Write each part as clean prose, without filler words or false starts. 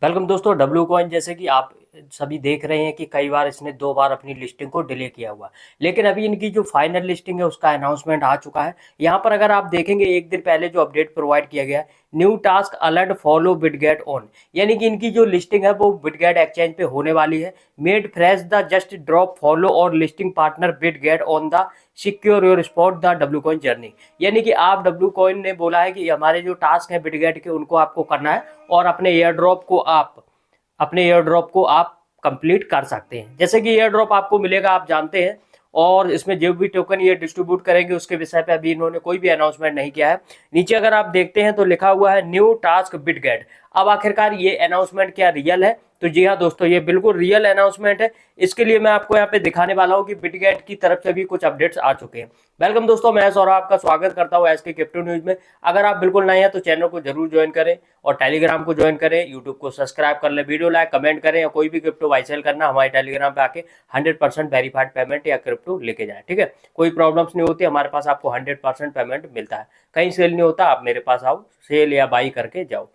Welcome दोस्तों। W coin जैसे कि आप सभी देख रहे हैं कि कई बार इसने 2 बार अपनी लिस्टिंग को डिले किया हुआ, लेकिन अभी इनकी जो फाइनल लिस्टिंग है उसका अनाउंसमेंट आ चुका है। यहाँ पर अगर आप देखेंगे एक दिन पहले जो अपडेट प्रोवाइड किया गया है, new task alert follow Bitget on, यानी कि इनकी जो लिस्टिंग है वो बिटगेट एक्सचेंज पे होने वाली है। Made fresh the just drop follow और listing partner Bitget on the secure your spot the W coin journey, यानी कि आप डब्ल्यू कॉइन ने बोला है कि हमारे जो टास्क है बिटगेट के उनको आपको करना है और अपने एयर ड्रॉप को आप कंप्लीट कर सकते हैं। जैसे कि एयर ड्रॉप आपको मिलेगा आप जानते हैं, और इसमें जो भी टोकन ये डिस्ट्रीब्यूट करेंगे उसके विषय पे अभी इन्होंने कोई भी अनाउंसमेंट नहीं किया है। नीचे अगर आप देखते हैं तो लिखा हुआ है न्यू टास्क बिटगेट। अब आखिरकार ये अनाउंसमेंट क्या रियल है? तो जी हाँ दोस्तों, ये बिल्कुल रियल अनाउंसमेंट है। इसके लिए मैं आपको यहाँ पे दिखाने वाला हूँ कि बिटगेट की तरफ से भी कुछ अपडेट्स आ चुके हैं। वेलकम दोस्तों, मैं सौरभ आपका स्वागत करता हूँ एसके क्रिप्टो न्यूज में। अगर आप बिल्कुल नए हैं तो चैनल को जरूर ज्वाइन करें और टेलीग्राम को ज्वाइन करें, यूट्यूब को सब्सक्राइब कर लें, वीडियो लाइक कमेंट करें, या कोई भी क्रिप्टो बाई सेल करना हमारे टेलीग्राम पे आके 100% वेरीफाइड पेमेंट या क्रिप्टो लेके जाए। ठीक है, कोई प्रॉब्लम्स नहीं होती, हमारे पास आपको 100% पेमेंट मिलता है। कहीं सेल नहीं होता, आप मेरे पास आओ, सेल या बाई करके जाओ।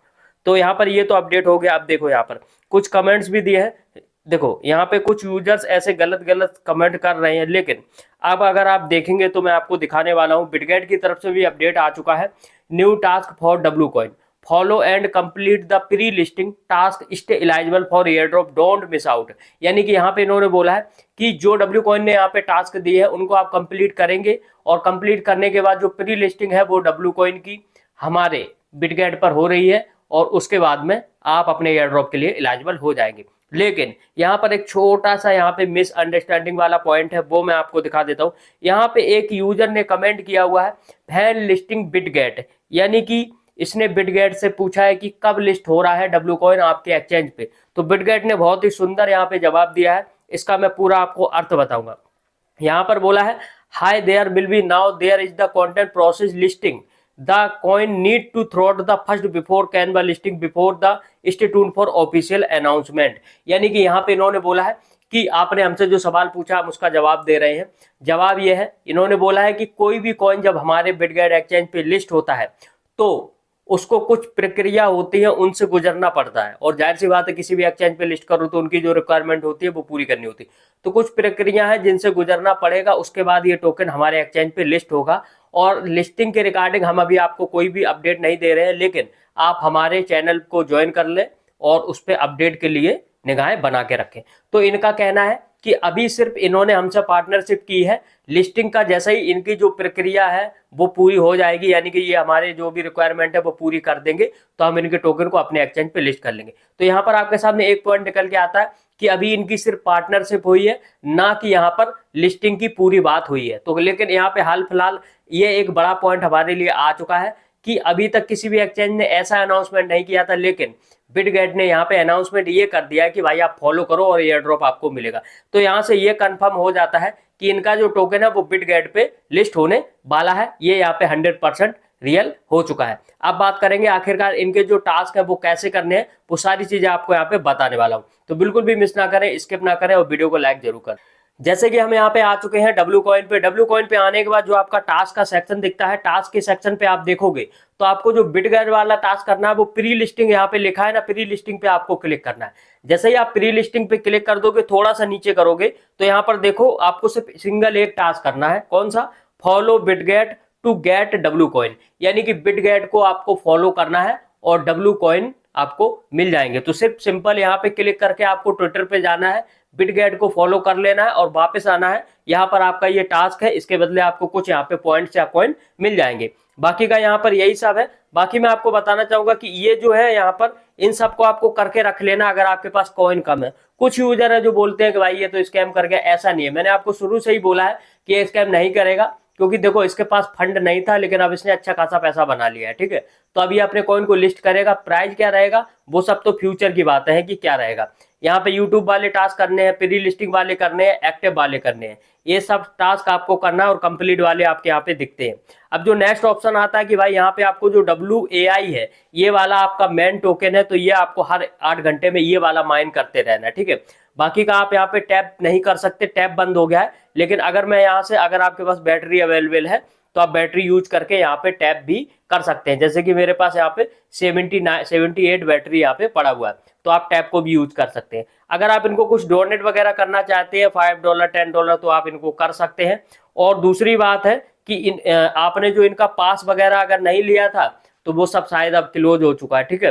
तो यहाँ पर ये तो अपडेट हो गया। अब देखो यहाँ पर कुछ कमेंट्स भी दिए हैं। देखो यहाँ पे कुछ यूजर्स ऐसे गलत गलत कमेंट कर रहे हैं, लेकिन अब अगर आप देखेंगे तो मैं आपको दिखाने वाला हूँ। बिटगेट की तरफ से भी अपडेट आ चुका है। New task for W coin, follow and complete the pre listing task, stay eligible for air drop, don't miss out. यानी कि यहाँ पे इन्होंने बोला है कि जो डब्ल्यू कॉइन ने यहाँ पे टास्क दिए है उनको आप कंप्लीट करेंगे, और कंप्लीट करने के बाद जो प्री लिस्टिंग है वो डब्ल्यू कॉइन की हमारे बिटगेट पर हो रही है, और उसके बाद में आप अपने एयर ड्रॉप के लिए एलिजिबल हो जाएंगे। लेकिन यहाँ पर एक छोटा सा यहाँ पे मिसअंडरस्टैंडिंग वाला पॉइंट है, वो मैं आपको दिखा देता हूँ। यहाँ पे एक यूजर ने कमेंट किया हुआ है फैन लिस्टिंग बिटगेट, यानी कि इसने बिटगेट से पूछा है कि कब लिस्ट हो रहा है डब्ल्यू कॉइन आपके एक्सचेंज पे। तो बिटगेट ने बहुत ही सुंदर यहाँ पे जवाब दिया है, इसका मैं पूरा आपको अर्थ बताऊंगा। यहाँ पर बोला है hi there will be now there is the content process listing the coin need to throw the first before Canva listing before the stay tune for official announcement. यानी कि यहाँ पे इन्होंने बोला है कि आपने हमसे जो सवाल पूछा हम उसका जवाब दे रहे हैं। जवाब ये है, इन्होंने बोला है कि कोई भी कॉइन जब हमारे बिटगेट एक्सचेंज पे लिस्ट होता है तो उसको कुछ प्रक्रिया होती है, उनसे गुजरना पड़ता है, और जाहिर सी बात है किसी भी एक्सचेंज पे लिस्ट करो तो उनकी जो रिक्वायरमेंट होती है वो पूरी करनी होती है। तो कुछ प्रक्रिया है जिनसे गुजरना पड़ेगा, उसके बाद ये टोकन हमारे एक्सचेंज पे लिस्ट होगा। और लिस्टिंग के रिगार्डिंग हम अभी आपको कोई भी अपडेट नहीं दे रहे हैं, लेकिन आप हमारे चैनल को ज्वाइन कर लें और उस पर अपडेट के लिए निगाहें बना के रखें। तो इनका कहना है कि अभी सिर्फ इन्होंने हमसे पार्टनरशिप की है, लिस्टिंग का जैसे ही इनकी जो प्रक्रिया है वो पूरी हो जाएगी, यानी कि ये हमारे जो भी रिक्वायरमेंट है वो पूरी कर देंगे, तो हम इनके टोकन को अपने एक्सचेंज पे लिस्ट कर लेंगे। तो यहाँ पर आपके सामने एक पॉइंट निकल के आता है कि अभी इनकी सिर्फ पार्टनरशिप हुई है, ना कि यहाँ पर लिस्टिंग की पूरी बात हुई है। तो लेकिन यहाँ पे हाल फिलहाल ये एक बड़ा पॉइंट हमारे लिए आ चुका है कि अभी तक किसी भी एक्सचेंज ने ऐसा अनाउंसमेंट नहीं किया था, लेकिन बिटगेट ने यहाँ पे अनाउंसमेंट ये कर दिया है कि भाई आप फॉलो करो और एयर ड्रॉप आपको मिलेगा। तो यहाँ से ये कंफर्म हो जाता है कि इनका जो टोकन है वो बिटगेट पे लिस्ट होने वाला है। ये यहाँ पे 100% रियल हो चुका है। अब बात करेंगे आखिरकार इनके जो टास्क है वो कैसे करने हैं, वो सारी चीजें आपको यहाँ पे बताने वाला हूँ। तो बिल्कुल भी मिस ना करें, स्किप ना करें, और वीडियो को लाइक जरूर करें। जैसे कि हम यहाँ पे आ चुके हैं डब्ल्यू कॉइन पे। डब्ल्यू कॉइन पे आने के बाद जो आपका टास्क का सेक्शन दिखता है, टास्क के सेक्शन पे आप देखोगे तो आपको जो बिटगेट वाला टास्क करना है वो प्री लिस्टिंग यहाँ पे लिखा है ना, प्री लिस्टिंग पे आपको क्लिक करना है। जैसे ही आप प्री लिस्टिंग पे क्लिक कर दोगे, थोड़ा सा नीचे करोगे तो यहाँ पर देखो आपको सिर्फ सिंगल एक टास्क करना है। कौन सा? Follow Bitget to get W coin, यानी कि बिटगेट को आपको फॉलो करना है और डब्ल्यू कॉइन आपको मिल जाएंगे। तो सिर्फ सिंपल यहाँ पे क्लिक करके आपको ट्विटर पे जाना है, बिटगेट को फॉलो कर लेना है और वापस आना है। यहाँ पर आपका ये टास्क है, इसके बदले आपको कुछ यहाँ पे पॉइंट्स या कॉइन मिल जाएंगे। बाकी का यहाँ पर यही सब है। बाकी मैं आपको बताना चाहूंगा कि ये जो है यहाँ पर इन सबको आपको करके रख लेना अगर आपके पास कॉइन कम है। कुछ यूजर है जो बोलते हैं कि भाई ये तो स्कैम कर गया, ऐसा नहीं है। मैंने आपको शुरू से ही बोला है कि ये स्कैम नहीं करेगा, क्योंकि देखो इसके पास फंड नहीं था, लेकिन अब इसने अच्छा खासा पैसा बना लिया है। ठीक है, तो अभी अपने कॉइन को लिस्ट करेगा। प्राइस क्या रहेगा वो सब तो फ्यूचर की बात है कि क्या रहेगा। यहाँ पे यूट्यूब वाले टास्क करने हैं, प्री लिस्टिंग वाले करने हैं, एक्टिव वाले करने हैं, ये सब टास्क आपको करना है, और कंप्लीट वाले आपके यहाँ पे दिखते हैं। अब जो नेक्स्ट ऑप्शन आता है कि भाई यहाँ पे आपको जो WAI है, ये वाला आपका मेन टोकन है, तो ये आपको हर 8 घंटे में ये वाला माइन करते रहना है। ठीक है, बाकी का आप यहाँ पे टैप नहीं कर सकते, टैप बंद हो गया है। लेकिन अगर मैं यहाँ से, अगर आपके पास बैटरी अवेलेबल है तो आप बैटरी यूज करके यहाँ पे टैप भी कर सकते हैं। जैसे कि मेरे पास यहाँ पे 78 बैटरी यहाँ पे पड़ा हुआ है, तो आप टैप को भी यूज कर सकते हैं। अगर आप इनको कुछ डोनेट वगैरह करना चाहते हैं $5 $10, तो आप इनको कर सकते हैं। और दूसरी बात है कि आपने जो इनका पास वगैरह अगर नहीं लिया था तो वो सब शायद अब क्लोज हो चुका है, ठीक है,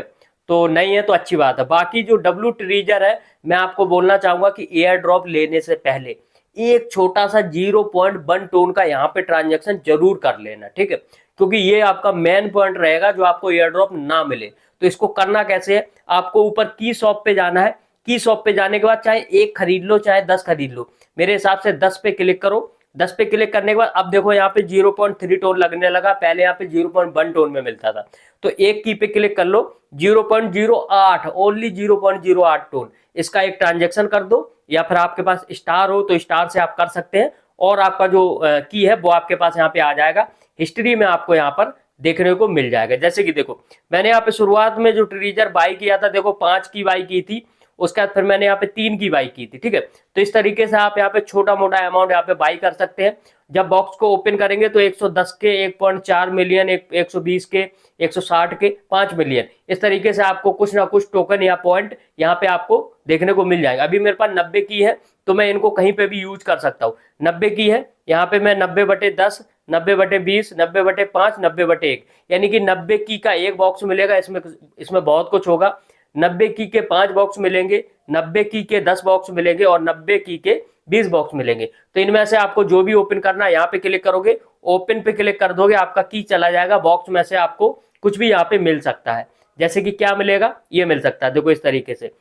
तो नहीं है तो अच्छी बात है। बाकी जो डब्ल्यू ट्रीजर है, मैं आपको बोलना चाहूंगा कि एयर ड्रॉप लेने से पहले एक छोटा सा 0.1 टोन का यहाँ पे ट्रांजेक्शन जरूर कर लेना, ठीक है, क्योंकि ये आपका मेन पॉइंट रहेगा जो आपको एयर ड्रॉप ना मिले। तो इसको करना कैसे है, आपको ऊपर की शॉप पे जाना है। की शॉप पे जाने के बाद चाहे एक खरीद लो चाहे 10 खरीद लो, मेरे हिसाब से 10 पे क्लिक करो। 10 पे क्लिक करने के बाद अब देखो यहाँ पे 0.3 टोन लगने लगा, पहले यहाँ पे 0.1 टोन में मिलता था। तो एक की पे क्लिक कर लो, 0.08, ओनली 0.08 टोन, इसका एक ट्रांजेक्शन कर दो। या फिर आपके पास स्टार हो तो स्टार से आप कर सकते हैं, और आपका जो की है वो आपके पास यहाँ पे आ जाएगा, हिस्ट्री में आपको यहाँ पर देखने को मिल जाएगा। जैसे कि देखो मैंने यहाँ पे शुरुआत में जो ट्रीजर बाई किया था, देखो 5 की बाई की थी, उसके बाद फिर मैंने यहाँ पे 3 की बाई की थी, ठीक है। तो इस तरीके से आप यहाँ पे छोटा मोटा अमाउंट यहाँ पे बाई कर सकते हैं। जब बॉक्स को ओपन करेंगे तो 110 के 1.4 मिलियन, 120 के 160 के 5 मिलियन, इस तरीके से आपको कुछ ना कुछ टोकन या पॉइंट यहाँ पे आपको देखने को मिल जाएगा। अभी मेरे पास 90 की है तो मैं इनको कहीं पे भी यूज कर सकता हूँ। 90 की है, यहाँ पे मैं 90/10, 90/20, 90/5, 90/1, यानी कि 90 की का एक बॉक्स मिलेगा। इसमें बहुत कुछ होगा। 90 की के 5 बॉक्स मिलेंगे, 90 की के 10 बॉक्स मिलेंगे, और 90 की के 20 बॉक्स मिलेंगे। तो इनमें से आपको जो भी ओपन करना है यहाँ पे क्लिक करोगे, ओपन पे क्लिक कर दोगे, आपका की चला जाएगा। बॉक्स में से आपको कुछ भी यहाँ पे मिल सकता है। जैसे कि क्या मिलेगा, ये मिल सकता है, देखो इस तरीके से।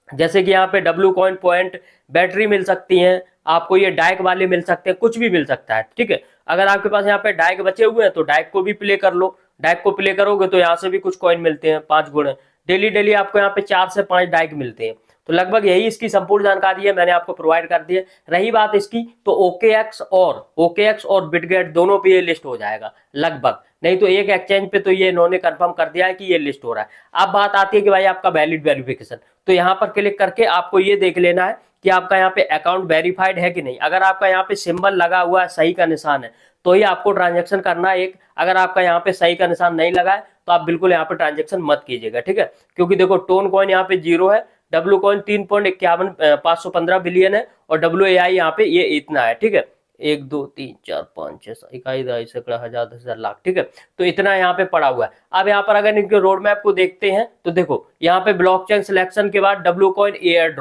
जैसे कि यहाँ पे डब्ल्यू कॉइन पॉइंट, बैटरी मिल सकती हैं आपको, ये डाइक वाले मिल सकते हैं, कुछ भी मिल सकता है, ठीक है। अगर आपके पास यहाँ पे डाइक बचे हुए हैं तो डाइक को भी प्ले कर लो। डाइक को प्ले करोगे तो यहाँ से भी कुछ कॉइन मिलते हैं, 5 गुण। डेली डेली आपको यहाँ पे 4 से 5 डाइक मिलते हैं। तो लगभग यही इसकी संपूर्ण जानकारी है, मैंने आपको प्रोवाइड कर दी है। रही बात इसकी, तो OKX और बिटगेट दोनों पे ये लिस्ट हो जाएगा लगभग, नहीं तो एक एक्सचेंज पे तो ये इन्होंने कंफर्म कर दिया है कि ये लिस्ट हो रहा है। अब बात आती है कि भाई आपका वैलिड वेरिफिकेशन, तो यहाँ पर क्लिक करके आपको ये देख लेना है कि आपका यहाँ पे अकाउंट वेरीफाइड है कि नहीं। अगर आपका यहाँ पे सिंबल लगा हुआ है, सही का निशान है, तो ही आपको ट्रांजेक्शन करना है एक। अगर आपका यहाँ पे सही का निशान नहीं लगा है तो आप बिल्कुल यहाँ पे ट्रांजेक्शन मत कीजिएगा, ठीक है। क्योंकि देखो टोन कॉइन यहाँ पे 0 है, डब्ल्यू कॉइन 3.51 बिलियन है, और WAI यहाँ पे ये इतना है, ठीक है। 1 2 3 4 5 6 7 इकाई 2.5 सैकड़ा 1000 10,000 लाख, ठीक है। तो इतना यहाँ पे पड़ा हुआ है। अब यहाँ पर अगर इनके रोड मैप को देखते हैं तो देखो यहाँ पे ब्लॉकचेन सिलेक्शन के बाद डब्ल्यू कॉइन एयर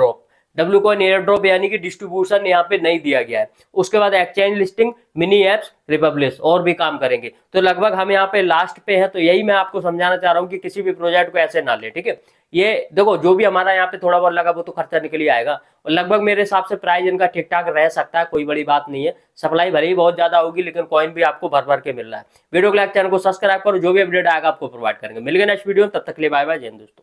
ड्रॉप यानी कि डिस्ट्रीब्यूशन यहाँ पे नहीं दिया गया है। उसके बाद exchange listing, mini apps, republish, और भी काम करेंगे। तो लगभग हम यहाँ पे लास्ट पे हैं। तो यही मैं आपको समझाना चाह रहा हूँ कि किसी भी प्रोजेक्ट को ऐसे ना ले, ठीक है। ये देखो जो भी हमारा यहाँ पे थोड़ा बहुत लगा वो तो खर्चा निकल ही आएगा, और लगभग मेरे हिसाब से प्राइस इनका ठीक ठाक रह सकता है, कोई बड़ी बात नहीं है। सप्लाई भले ही बहुत ज्यादा होगी लेकिन कॉइन भी आपको भर भर के मिल रहा है। वीडियो को लाइक, चैनल को सब्सक्राइब करो, जो भी अपडेट आएगा आपको प्रोवाइड करेंगे। मिल गए नेक्स्ट वीडियो, तब तक के लिए बाय बाय, जय हिंद दोस्तों।